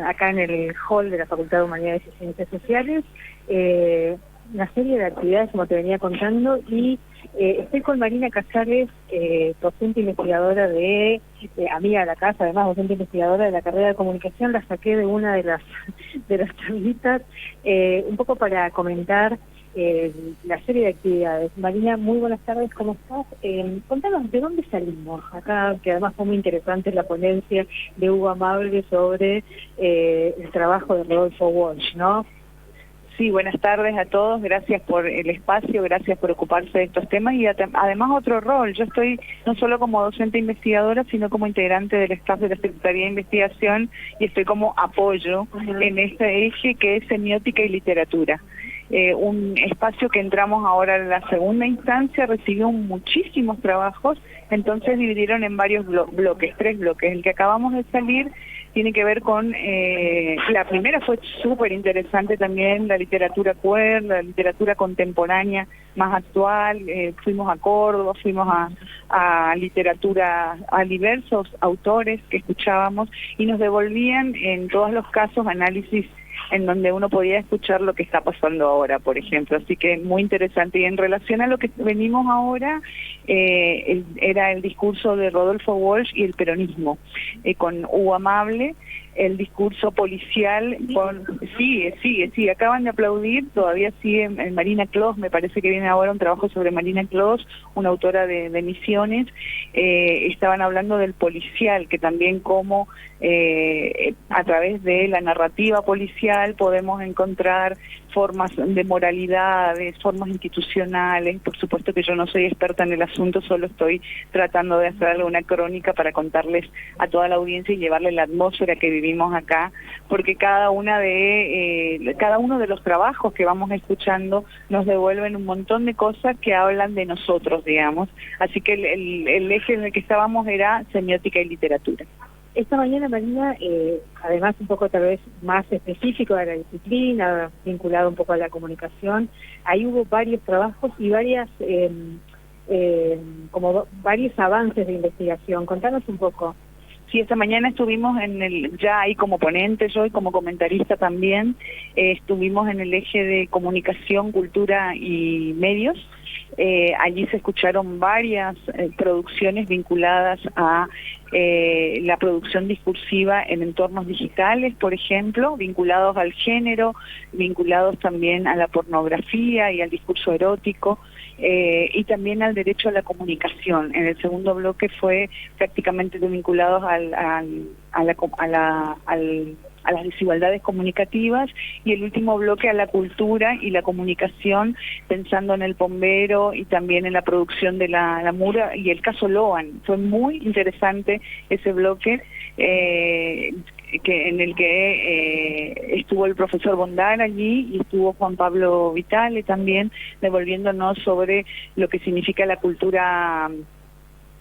acá en el hall de la Facultad de Humanidades y Ciencias Sociales, una serie de actividades, como te venía contando, y estoy con Marina Casares, docente investigadora amiga de la casa, además docente investigadora de la carrera de comunicación. La saqué de una de las tablitas, un poco para comentar la serie de actividades. Marina, muy buenas tardes, ¿cómo estás? Contanos, ¿de dónde salimos? Acá, que además fue muy interesante la ponencia de Hugo Amable sobre el trabajo de Rodolfo Walsh, ¿no? Sí, buenas tardes a todos, gracias por el espacio, gracias por ocuparse de estos temas y además otro rol. Yo estoy no solo como docente investigadora, sino como integrante del staff de la Secretaría de Investigación y estoy como apoyo en este eje que es semiótica y literatura. Un espacio que entramos ahora en la segunda instancia, recibió muchísimos trabajos, entonces dividieron en varios bloques, 3 bloques. El que acabamos de salir tiene que ver con, la primera fue súper interesante también, la literatura queer, la literatura contemporánea más actual. Fuimos a Córdoba, fuimos a literatura, a diversos autores que escuchábamos y nos devolvían en todos los casos análisis en donde uno podía escuchar lo que está pasando ahora, por ejemplo. Así que muy interesante. Y en relación a lo que venimos ahora, era el discurso de Rodolfo Walsh y el peronismo, con Hugo Amable, el discurso policial, sigue, acaban de aplaudir, todavía sigue Marina Clos, me parece que viene ahora un trabajo sobre Marina Clos, una autora de Misiones. Estaban hablando del policial, que también como a través de la narrativa policial podemos encontrar formas de moralidades, formas institucionales. Por supuesto que yo no soy experta en el asunto, solo estoy tratando de hacer alguna crónica para contarles a toda la audiencia y llevarle la atmósfera que vivimos acá, porque cada uno de los trabajos que vamos escuchando nos devuelven un montón de cosas que hablan de nosotros, digamos. Así que el eje en el que estábamos era semiótica y literatura. Esta mañana, Marina, además un poco tal vez más específico de la disciplina, vinculado un poco a la comunicación, ahí hubo varios trabajos y varios avances de investigación. Contanos un poco. Sí, esta mañana estuvimos ya ahí como ponente, yo y como comentarista también, estuvimos en el eje de comunicación, cultura y medios. Allí se escucharon varias producciones vinculadas a la producción discursiva en entornos digitales, por ejemplo, vinculados al género, vinculados también a la pornografía y al discurso erótico, y también al derecho a la comunicación. En el segundo bloque fue prácticamente vinculados a las desigualdades comunicativas, y el último bloque a la cultura y la comunicación, pensando en el Pombero y también en la producción de la Mura y el caso Loan. Fue muy interesante ese bloque, en el que estuvo el profesor Bondar allí y estuvo Juan Pablo Vitale también, devolviéndonos sobre lo que significa la cultura,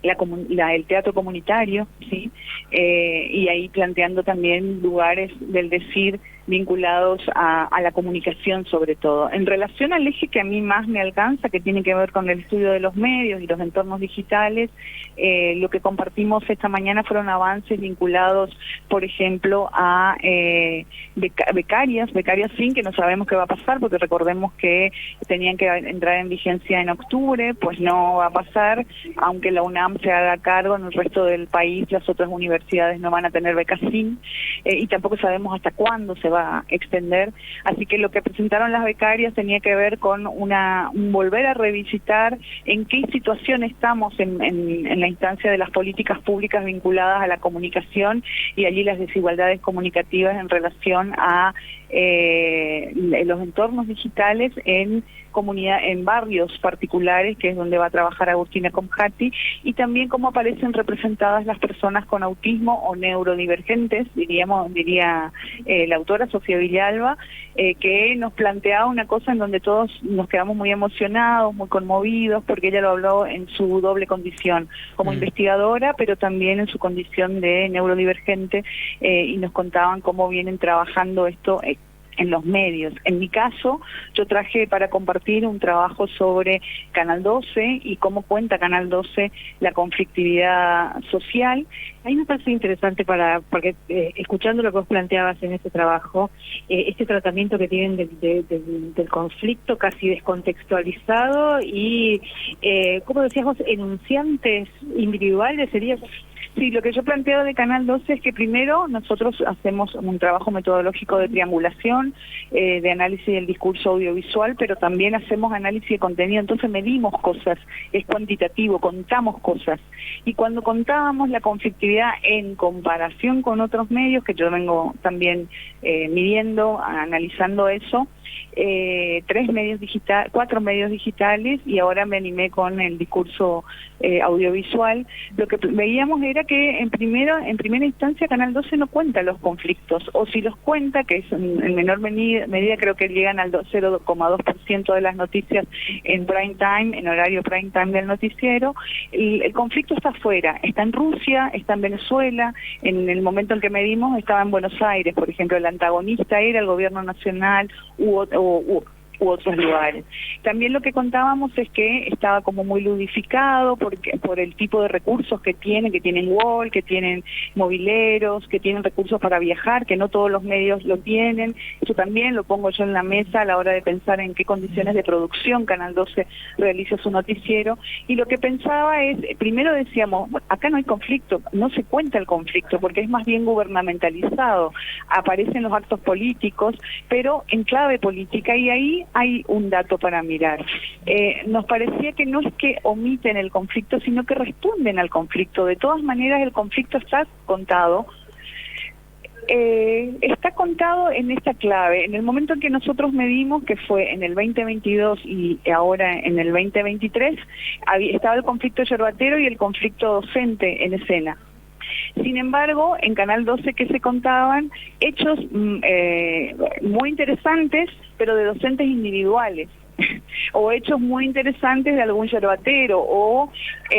el teatro comunitario, ¿sí? Y ahí planteando también lugares del decir vinculados a la comunicación, sobre todo. En relación al eje que a mí más me alcanza, que tiene que ver con el estudio de los medios y los entornos digitales, lo que compartimos esta mañana fueron avances vinculados, por ejemplo, a becarias sin, que no sabemos qué va a pasar, porque recordemos que tenían que entrar en vigencia en octubre, pues no va a pasar, aunque la UNAM se haga cargo. En el resto del país las otras universidades no van a tener becas sin, y tampoco sabemos hasta cuándo se va a extender. Así que lo que presentaron las becarias tenía que ver con un volver a revisitar en qué situación estamos en la instancia de las políticas públicas vinculadas a la comunicación, y allí las desigualdades comunicativas en relación a los entornos digitales en barrios particulares, que es donde va a trabajar Agustina Comjati, y también cómo aparecen representadas las personas con autismo o neurodivergentes, diría la autora Sofía Villalba, que nos planteaba una cosa en donde todos nos quedamos muy emocionados, muy conmovidos, porque ella lo habló en su doble condición, como investigadora, pero también en su condición de neurodivergente, y nos contaban cómo vienen trabajando esto en los medios. En mi caso, yo traje para compartir un trabajo sobre Canal 12 y cómo cuenta Canal 12 la conflictividad social. A mí me parece interesante porque escuchando lo que vos planteabas en ese trabajo, este tratamiento que tienen del conflicto casi descontextualizado y, ¿cómo decías vos? Enunciantes individuales, ¿sería? Sí, lo que yo planteo de Canal 12 es que primero nosotros hacemos un trabajo metodológico de triangulación, de análisis del discurso audiovisual, pero también hacemos análisis de contenido, entonces medimos cosas, es cuantitativo, contamos cosas. Y cuando contábamos la conflictividad en comparación con otros medios, que yo vengo también midiendo, analizando eso, 4 medios digitales y ahora me animé con el discurso audiovisual, lo que veíamos era que en primera instancia Canal 12 no cuenta los conflictos, o si los cuenta, que es en menor medida creo que llegan al 0,2% de las noticias en prime time, en horario prime time del noticiero, el conflicto está afuera, está en Rusia, está en Venezuela, en el momento en que medimos estaba en Buenos Aires, por ejemplo, el antagonista era el gobierno nacional u otros lugares. También lo que contábamos es que estaba como muy ludificado por el tipo de recursos que tienen wall, que tienen mobileros, que tienen recursos para viajar, que no todos los medios lo tienen. Eso también lo pongo yo en la mesa a la hora de pensar en qué condiciones de producción Canal 12 realiza su noticiero. Y lo que pensaba es, primero decíamos, acá no hay conflicto, no se cuenta el conflicto, porque es más bien gubernamentalizado. Aparecen los actos políticos, pero en clave política, y ahí hay un dato para mirar. Nos parecía que no es que omiten el conflicto, sino que responden al conflicto. De todas maneras, el conflicto está contado. Está contado en esta clave. En el momento en que nosotros medimos, que fue en el 2022 y ahora en el 2023, estaba el conflicto yerbatero y el conflicto docente en escena. Sin embargo, en Canal 12 que se contaban hechos muy interesantes, pero de docentes individuales, o hechos muy interesantes de algún yerbatero, o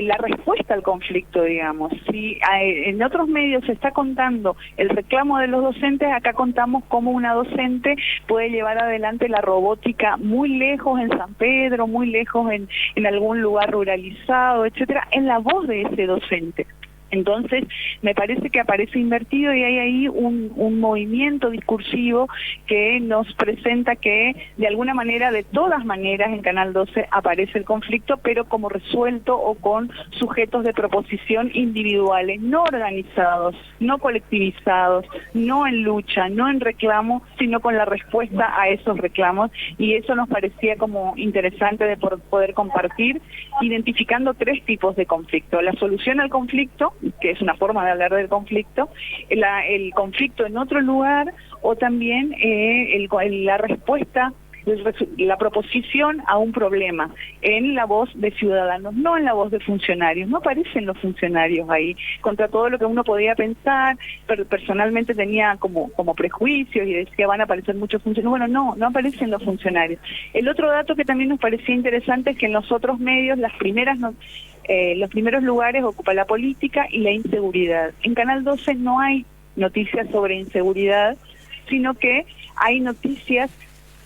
la respuesta al conflicto, digamos. Si en otros medios se está contando el reclamo de los docentes, acá contamos cómo una docente puede llevar adelante la robótica muy lejos en San Pedro, muy lejos en algún lugar ruralizado, etcétera, en la voz de ese docente. Entonces, me parece que aparece invertido y hay ahí un movimiento discursivo que nos presenta que, de alguna manera, de todas maneras, en Canal 12 aparece el conflicto, pero como resuelto o con sujetos de proposición individuales, no organizados, no colectivizados, no en lucha, no en reclamo, sino con la respuesta a esos reclamos. Y eso nos parecía como interesante de poder compartir, identificando 3 tipos de conflicto. La solución al conflicto, que es una forma de hablar del conflicto, el conflicto en otro lugar, o también la respuesta, la proposición a un problema en la voz de ciudadanos, no en la voz de funcionarios. No aparecen los funcionarios ahí, contra todo lo que uno podía pensar, pero personalmente tenía como prejuicios y decía van a aparecer muchos funcionarios. Bueno, no aparecen los funcionarios. El otro dato que también nos parecía interesante es que en los otros medios los primeros lugares ocupa la política y la inseguridad. En Canal 12 no hay noticias sobre inseguridad, sino que hay noticias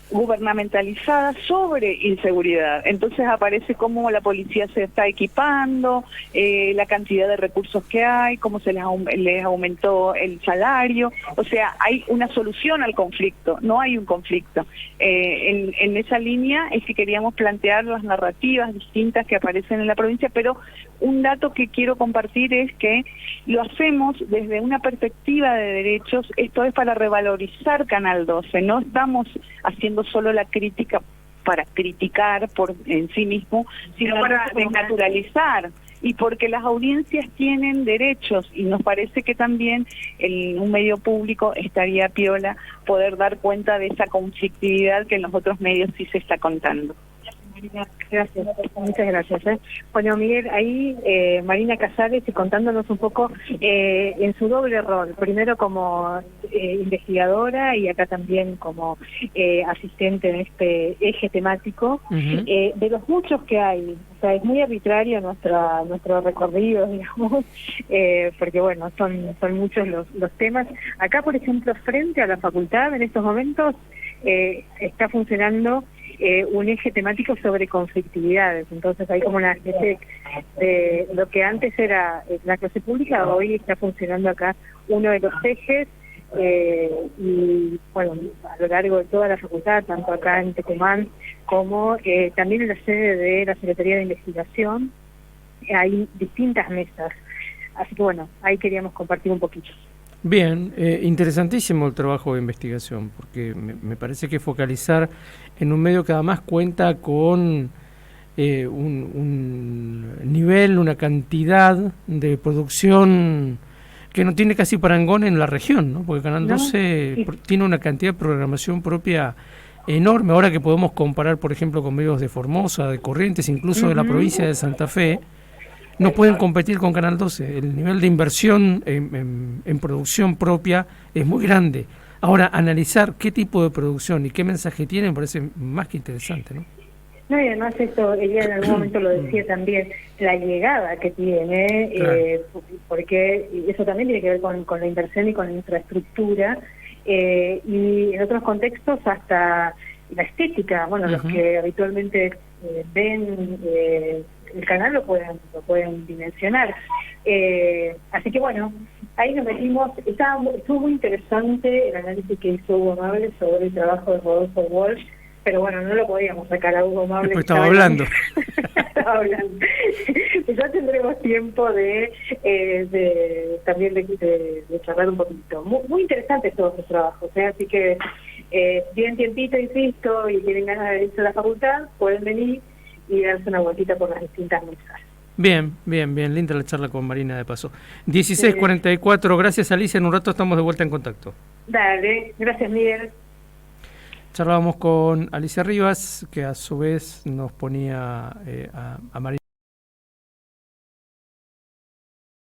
gubernamentalizadas sobre inseguridad. Entonces aparece cómo la policía se está equipando, la cantidad de recursos que hay, cómo se les aumentó el salario. O sea, hay una solución al conflicto, no hay un conflicto. En esa línea es que queríamos plantear las narrativas distintas que aparecen en la provincia, pero un dato que quiero compartir es que lo hacemos desde una perspectiva de derechos. Esto es para revalorizar Canal 12, no estamos haciendo solo la crítica para criticar en sí mismo, sino para desnaturalizar, y porque las audiencias tienen derechos, y nos parece que también en un medio público estaría piola poder dar cuenta de esa conflictividad que en los otros medios sí se está contando. Gracias, muchas gracias. Bueno, Miguel, ahí Marina Casares, y contándonos un poco en su doble rol, primero como investigadora y acá también como asistente en este eje temático, de los muchos que hay. O sea, es muy arbitrario nuestro recorrido, digamos, porque bueno, son muchos los temas. Acá, por ejemplo, frente a la facultad, en estos momentos, está funcionando un eje temático sobre conflictividades. Entonces hay como una especie de lo que antes era la clase pública, hoy está funcionando acá uno de los ejes, y bueno, a lo largo de toda la facultad, tanto acá en Tucumán como también en la sede de la Secretaría de Investigación, hay distintas mesas. Así que bueno, ahí queríamos compartir un poquito. Bien, interesantísimo el trabajo de investigación, porque me parece que focalizar en un medio que además cuenta con un nivel, una cantidad de producción que no tiene casi parangón en la región, ¿no? Porque Canal 12 tiene una cantidad de programación propia enorme. Ahora que podemos comparar, por ejemplo, con medios de Formosa, de Corrientes, incluso de la provincia de Santa Fe, no pueden competir con Canal 12. El nivel de inversión en producción propia es muy grande. Ahora, analizar qué tipo de producción y qué mensaje tiene me parece más que interesante, ¿no? No, y además esto, ella en algún momento lo decía también, la llegada que tiene, porque eso también tiene que ver con la inversión y con la infraestructura, y en otros contextos hasta la estética. Bueno, los que habitualmente ven el canal lo pueden dimensionar. Así que bueno, ahí nos metimos. Estuvo muy interesante el análisis que hizo Hugo Amable sobre el trabajo de Rodolfo Walsh, pero bueno, no lo podíamos sacar a Hugo Amable. Después estaba hablando. Estaba hablando. Ya tendremos tiempo también de charlar un poquito. Muy interesantes todos los trabajos, así que tienen tiempito, insisto, y tienen ganas de irse a la facultad, pueden venir y darse una vueltita por las distintas mesas. Bien, linda la charla con Marina de paso. 16:44, gracias Alicia, en un rato estamos de vuelta en contacto. Dale, gracias Miguel. Charlábamos con Alicia Rivas, que a su vez nos ponía a Marina.